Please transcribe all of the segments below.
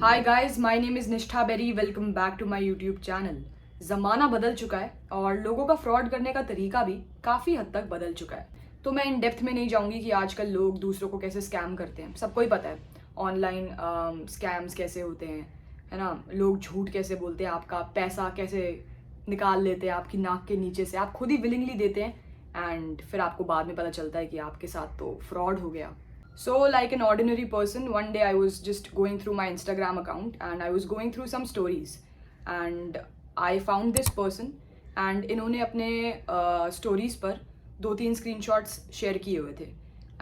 Hi guys, my name is Nishtha Berry. Welcome back to my YouTube channel. ज़माना बदल चुका है और लोगों का फ्रॉड करने का तरीका भी काफ़ी हद तक बदल चुका है। तो मैं इन डेप्थ में नहीं जाऊंगी कि आजकल लोग दूसरों को कैसे स्कैम करते हैं। सबको ही पता है ऑनलाइन स्कैम्स कैसे होते हैं, है ना। लोग झूठ कैसे बोलते हैं, आपका पैसा कैसे निकाल लेते हैं आपकी नाक के नीचे से। आप खुद ही विलिंगली देते हैं एंड फिर आपको बाद में पता चलता है कि आपके साथ तो फ्रॉड हो गया। So, like an ordinary person, one day I was just going through my Instagram account and I was going through some stories and I found this person and इन्होंने अपने स्टोरीज पर 2-3 स्क्रीनशॉट्स शेयर किए हुए थे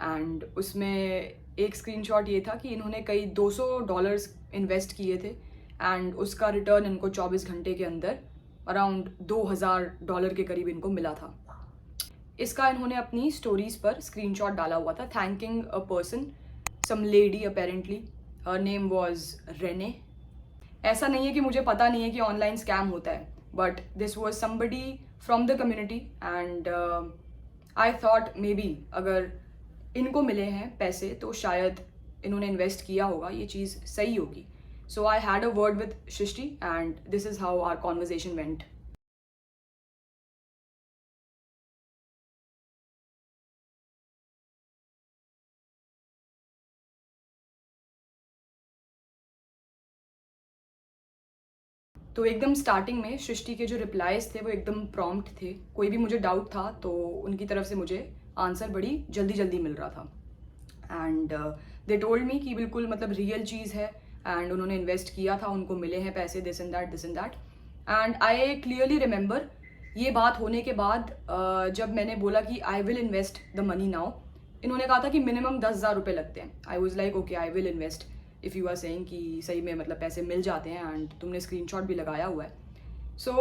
and उसमें एक screenshot ये था कि इन्होंने कई $200 इन्वेस्ट किए थे एंड उसका रिटर्न इनको 24 घंटे के अंदर अराउंड $2000 के करीब इनको मिला था। इसका इन्होंने अपनी स्टोरीज पर स्क्रीनशॉट डाला हुआ था, thanking a person, some lady apparently, her name was Renee. ऐसा नहीं है कि मुझे पता नहीं है कि ऑनलाइन स्कैम होता है, but this was somebody from the community and I thought may be अगर इनको मिले हैं पैसे तो शायद इन्होंने इन्वेस्ट किया होगा, ये चीज़ सही होगी। So I had a word with Srishti and this is how our conversation went. तो एकदम स्टार्टिंग में सृष्टि के जो रिप्लाईज थे वो एकदम प्रॉम्प्ट थे। कोई भी मुझे डाउट था तो उनकी तरफ से मुझे आंसर बड़ी जल्दी जल्दी मिल रहा था एंड दे टोल्ड मी कि बिल्कुल मतलब रियल चीज़ है एंड उन्होंने इन्वेस्ट किया था, उनको मिले हैं पैसे, this and that this and that. And I clearly remember ये बात होने के बाद जब मैंने बोला कि I will invest the money now, इन्होंने कहा था कि मिनिमम 10,000 रुपये लगते हैं। I was like okay, I will invest if you are saying कि सही में मतलब पैसे मिल जाते हैं एंड तुमने स्क्रीनशॉट भी लगाया हुआ है। So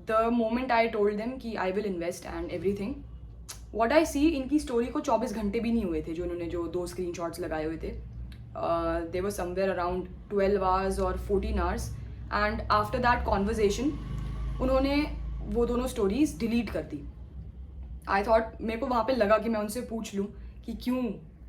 the moment I told them कि I will invest and everything, what I see, इनकी स्टोरी को 24 घंटे भी नहीं हुए थे जो इन्होंने जो 2 स्क्रीनशॉट्स लगाए हुए थे। दे वर समवेयर अराउंड 12 आवर्स और 14 hours and after that conversation उन्होंने वो दोनों स्टोरीज डिलीट कर दी। आई थॉट, मेरे को वहाँ पे लगा कि मैं उनसे पूछ लूँ कि क्यों,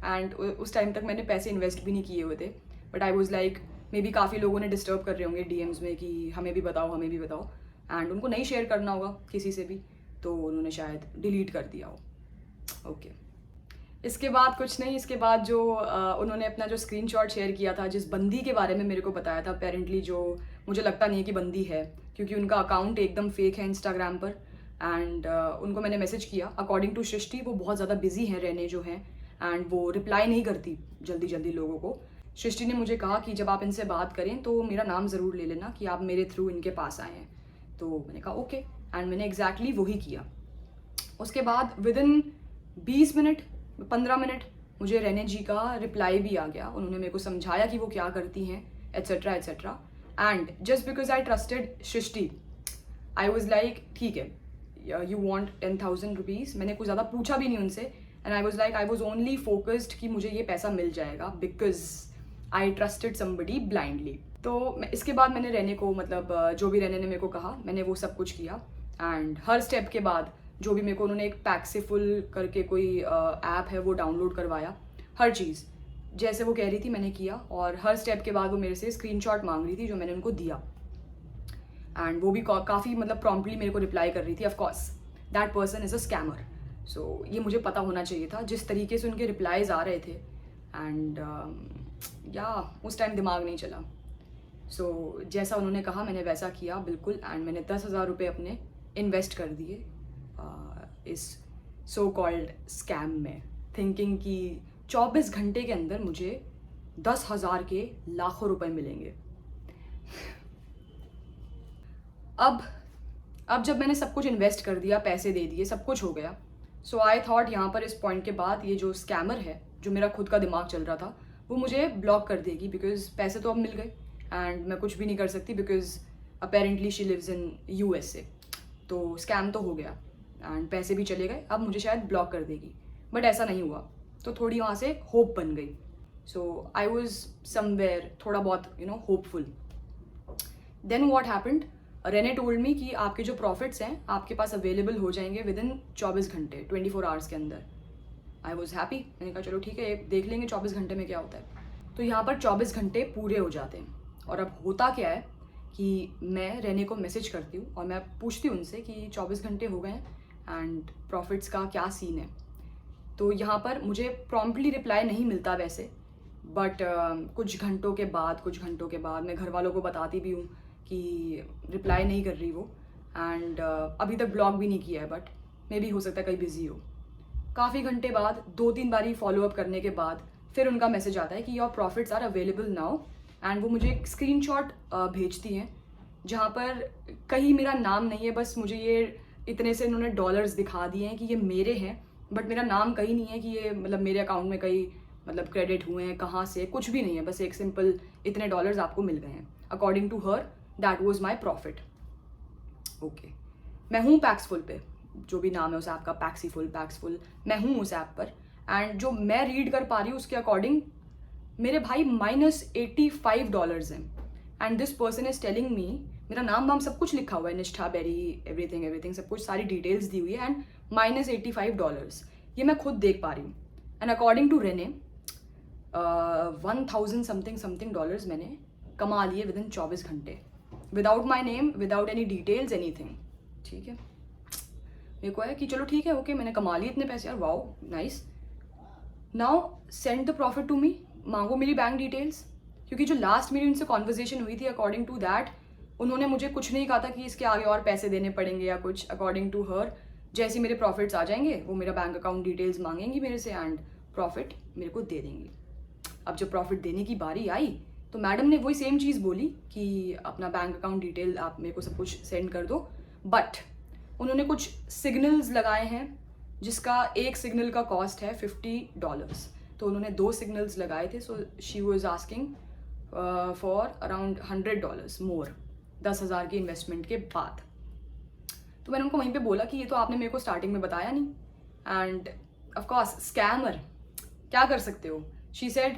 एंड उस टाइम तक मैंने पैसे इन्वेस्ट भी नहीं किए हुए थे, but I was like may be काफ़ी लोगों ने डिस्टर्ब कर रहे होंगे डीएम्स में कि हमें भी बताओ हमें भी बताओ, एंड उनको नहीं शेयर करना होगा किसी से भी, तो उन्होंने शायद डिलीट कर दिया हो। ओके, इसके बाद कुछ नहीं, इसके बाद जो उन्होंने अपना जो स्क्रीनशॉट शेयर किया था जिस बंदी के बारे में मेरे को बताया था, अपेरेंटली जो मुझे लगता नहीं है कि बंदी है क्योंकि उनका अकाउंट एकदम फेक है इंस्टाग्राम पर एंड उनको मैंने मैसेज किया। अकॉर्डिंग टू सृष्टि वो बहुत ज़्यादा बिजी हैं, रहने जो हैं, एंड वो रिप्लाई नहीं करती जल्दी जल्दी लोगों को। सृष्टि ने मुझे कहा कि जब आप इनसे बात करें तो मेरा नाम ज़रूर ले लेना कि आप मेरे थ्रू इनके पास आए हैं। तो मैंने कहा ओके एंड मैंने एग्जैक्टली वही किया। उसके बाद विद इन 20 मिनट 15 मिनट मुझे रेने जी का रिप्लाई भी आ गया। उन्होंने मेरे को समझाया कि वो क्या करती हैं etcetera etcetera, and just because I trusted Srishti I was like ठीक है, यू वॉन्ट 10,000 रुपीज़। मैंने कुछ ज़्यादा पूछा भी नहीं उनसे and I was like I was only focused कि मुझे ये पैसा मिल जाएगा because I trusted somebody blindly. तो इसके बाद मैंने रेने को मतलब जो भी रेने ने मेरे को कहा मैंने वो सब कुछ किया एंड हर स्टेप के बाद जो भी मेरे को उन्होंने एक पैक्सिफुल करके कोई ऐप है वो डाउनलोड करवाया, हर चीज़ जैसे वो कह रही थी मैंने किया और हर स्टेप के बाद वो मेरे से स्क्रीनशॉट मांग रही थी जो मैंने उनको दिया एंड वो भी काफ़ी मतलब प्रॉम्प्टली मेरे को रिप्लाई कर रही थी। Of course that person is a scammer, so ये मुझे पता होना चाहिए था जिस तरीके से उनके रिप्लाईज आ रहे थे एंड या उस टाइम दिमाग नहीं चला। सो जैसा उन्होंने कहा मैंने वैसा किया बिल्कुल एंड मैंने 10,000 रुपये अपने इन्वेस्ट कर दिए इस सो कॉल्ड स्कैम में, थिंकिंग कि 24 घंटे के अंदर मुझे 10,000 के लाखों रुपए मिलेंगे। अब जब मैंने सब कुछ इन्वेस्ट कर दिया, पैसे दे दिए, सब कुछ हो गया, सो आई थॉट यहाँ पर इस पॉइंट के बाद ये जो स्कैमर है जो मेरा खुद का दिमाग चल रहा था वो मुझे ब्लॉक कर देगी बिकॉज पैसे तो अब मिल गए एंड मैं कुछ भी नहीं कर सकती because apparently she lives in USA। तो स्कैम तो हो गया एंड पैसे भी चले गए, अब मुझे शायद ब्लॉक कर देगी, बट ऐसा नहीं हुआ। तो थोड़ी वहाँ से होप बन गई। सो आई वॉज समवेयर थोड़ा बहुत hopeful. Then what happened, Renee told me कि आपके जो प्रॉफिट्स हैं आपके पास अवेलेबल हो जाएंगे विद इन 24 घंटे 24 आवर्स के अंदर। आई वॉज हैप्पी, मैंने कहा चलो ठीक है देख लेंगे 24 घंटे में क्या होता है। तो यहाँ पर 24 घंटे पूरे हो जाते हैं। और अब होता क्या है कि मैं रेने को मैसेज करती हूँ और मैं पूछती हूँ उनसे कि 24 घंटे हो गए हैं एंड प्रॉफिट्स का क्या सीन है। तो यहाँ पर मुझे प्रॉम्प्टली रिप्लाई नहीं मिलता वैसे, बट कुछ घंटों के बाद मैं घर वालों को बताती भी हूँ कि रिप्लाई नहीं कर रही वो, एंड अभी तक ब्लॉक भी नहीं किया है, बट मे बी हो सकता है कहीं बिजी हो। काफ़ी घंटे बाद 2-3 बारी फॉलोअप करने के बाद फिर उनका मैसेज आता है कि your profits are available now, and वो मुझे एक स्क्रीनशॉट भेजती हैं जहाँ पर कहीं मेरा नाम नहीं है, बस मुझे ये इतने से इन्होंने डॉलर्स दिखा दिए हैं कि ये मेरे हैं, बट मेरा नाम कहीं नहीं है कि ये मतलब मेरे अकाउंट में कहीं मतलब क्रेडिट हुए हैं, कहाँ से, कुछ भी नहीं है, बस एक सिंपल इतने डॉलर्स आपको मिल गए हैं। According to her that was my profit. Okay, मैं हूँ पैक्सफुल पे, जो भी नाम है उस ऐप का, पैक्सफुल, मैं हूँ उस ऐप पर, एंड जो मैं रीड कर पा रही हूँ उसके अकॉर्डिंग मेरे भाई -$85 हैं। And this person is telling me, मेरा नाम वाम सब कुछ लिखा हुआ है, निष्ठा बेरी, एवरीथिंग सब कुछ, सारी डिटेल्स दी हुई है, एंड -$85 ये मैं खुद देख पा रही हूँ। And according to Renee 1000 something dollars मैंने कमा लिए विद इन 24 घंटे, without my name, without any details, anything. ठीक है, मेरे को है कि चलो ठीक है, ओके, मैंने कमा लिए इतने पैसे यार, wow nice, now send the profit to me, मांगो मेरी बैंक डिटेल्स। क्योंकि जो लास्ट मेरी उनसे कॉन्वर्जेशन हुई थी, अकॉर्डिंग टू दैट उन्होंने मुझे कुछ नहीं कहा था कि इसके आगे और पैसे देने पड़ेंगे या कुछ। अकॉर्डिंग टू हर जैसे मेरे प्रॉफिट्स आ जाएंगे वो मेरा बैंक अकाउंट डिटेल्स मांगेंगी मेरे से एंड प्रॉफिट मेरे को दे देंगी। अब जब प्रॉफिट देने की बारी आई तो मैडम ने वही सेम चीज़ बोली कि अपना बैंक अकाउंट डिटेल आप मेरे को सब कुछ सेंड कर दो, बट उन्होंने कुछ सिग्नल्स लगाए हैं जिसका एक सिग्नल का कॉस्ट है $50। तो उन्होंने 2 सिग्नल्स लगाए थे, so she was asking for around $100 मोर, 10,000 की इन्वेस्टमेंट के बाद। तो मैंने उनको वहीं पे बोला कि ये तो आपने मेरे को स्टार्टिंग में बताया नहीं, एंड ऑफकोर्स स्कैमर, क्या कर सकते हो। She said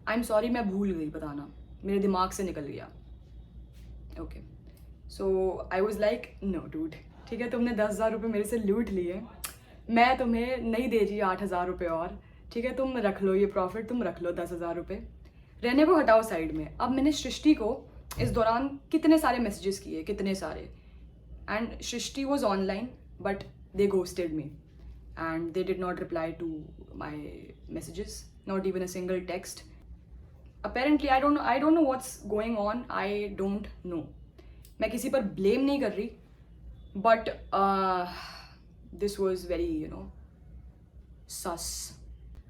I am sorry, मैं भूल गई बताना, मेरे दिमाग से निकल गया। Okay, so I was like no dude, ठीक है, तुमने 10,000 रुपये मेरे से लूट लिए, मैं तुम्हें नहीं दे रही 8,000 रुपये और, ठीक है, तुम रख लो ये प्रॉफिट, तुम रख लो 10,000 रुपये, रहने को हटाओ साइड में। अब मैंने सृष्टि को इस दौरान कितने सारे मैसेजेस किए, कितने सारे, and Srishti was online but they ghosted me and they did not reply to my messages, not even a single text. Apparently I don't know what's going on, I don't know. मैं किसी पर blame नहीं कर रही, but this was very sus.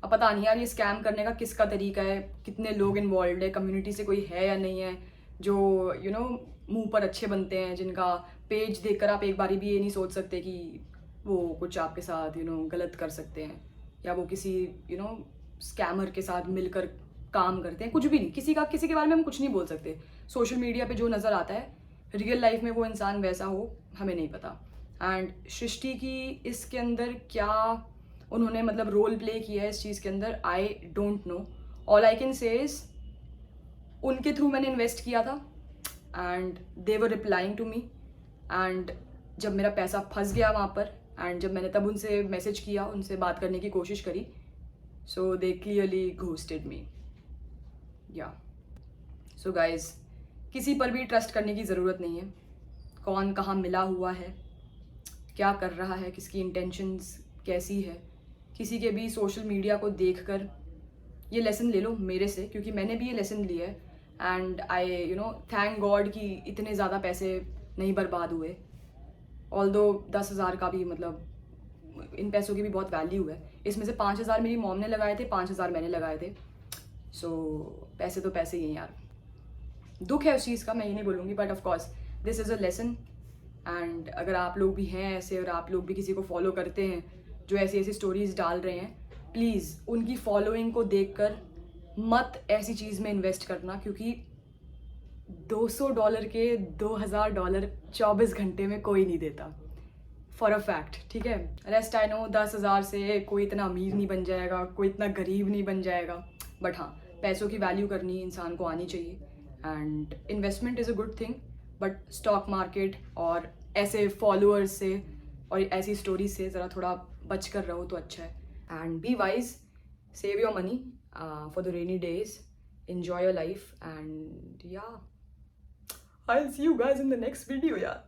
अब पता नहीं यार ये स्कैम करने का किसका तरीका है, कितने लोग इन्वॉल्व है, कम्युनिटी से कोई है या नहीं है जो मुंह पर अच्छे बनते हैं, जिनका पेज देखकर आप एक बारी भी ये नहीं सोच सकते कि वो कुछ आपके साथ गलत कर सकते हैं, या वो किसी स्कैमर के साथ मिलकर काम करते हैं, कुछ भी नहीं, किसी के बारे में हम कुछ नहीं बोल सकते। सोशल मीडिया पे जो नज़र आता है, रियल लाइफ में वो इंसान वैसा हो हमें नहीं पता। एंड सृष्टि की इसके अंदर क्या उन्होंने मतलब रोल प्ले किया है इस चीज़ के अंदर, I don't know. All I can say is उनके थ्रू मैंने इन्वेस्ट किया था and they were replying to me, and जब मेरा पैसा फंस गया वहाँ पर, एंड जब मैंने तब उनसे मैसेज किया, उनसे बात करने की कोशिश करी, सो दे क्लियरली घोस्टेड मी। या सो गाइज, किसी पर भी ट्रस्ट करने की ज़रूरत नहीं है। कौन कहाँ मिला हुआ है, क्या कर रहा है, किसकी इंटेंशंस कैसी है, किसी के भी सोशल मीडिया को देखकर ये लेसन ले लो मेरे से, क्योंकि मैंने भी ये लेसन लिया है। एंड आई थैंक गॉड कि इतने ज़्यादा पैसे नहीं बर्बाद हुए, ऑल्दो 10,000 का भी मतलब इन पैसों की भी बहुत वैल्यू है। इसमें से 5,000 मेरी मॉम ने लगाए थे, 5,000 मैंने लगाए थे, सो पैसे तो पैसे ही हैं यार। दुख है उस चीज़ का, मैं ये नहीं बोलूँगी, but of course this is a lesson. And अगर आप लोग भी हैं ऐसे और आप लोग भी किसी को फॉलो करते हैं जो ऐसी ऐसी स्टोरीज डाल रहे हैं, प्लीज़ उनकी फॉलोइंग को देखकर मत ऐसी चीज़ में इन्वेस्ट करना, क्योंकि $200 के $2,000 24 घंटे में कोई नहीं देता, फॉर अ फैक्ट, ठीक है। रेस्ट आई नो 10,000 से कोई इतना अमीर नहीं बन जाएगा, कोई इतना गरीब नहीं बन जाएगा, बट हाँ, पैसों की वैल्यू करनी इंसान को आनी चाहिए। And investment is a good thing, but stock market और ऐसे फॉलोअर्स से और ऐसी स्टोरी से ज़रा थोड़ा बच कर रहो तो अच्छा है। And be wise, save your money for the rainy days, enjoy your life, and yeah, I'll see you guys in the next video, yeah.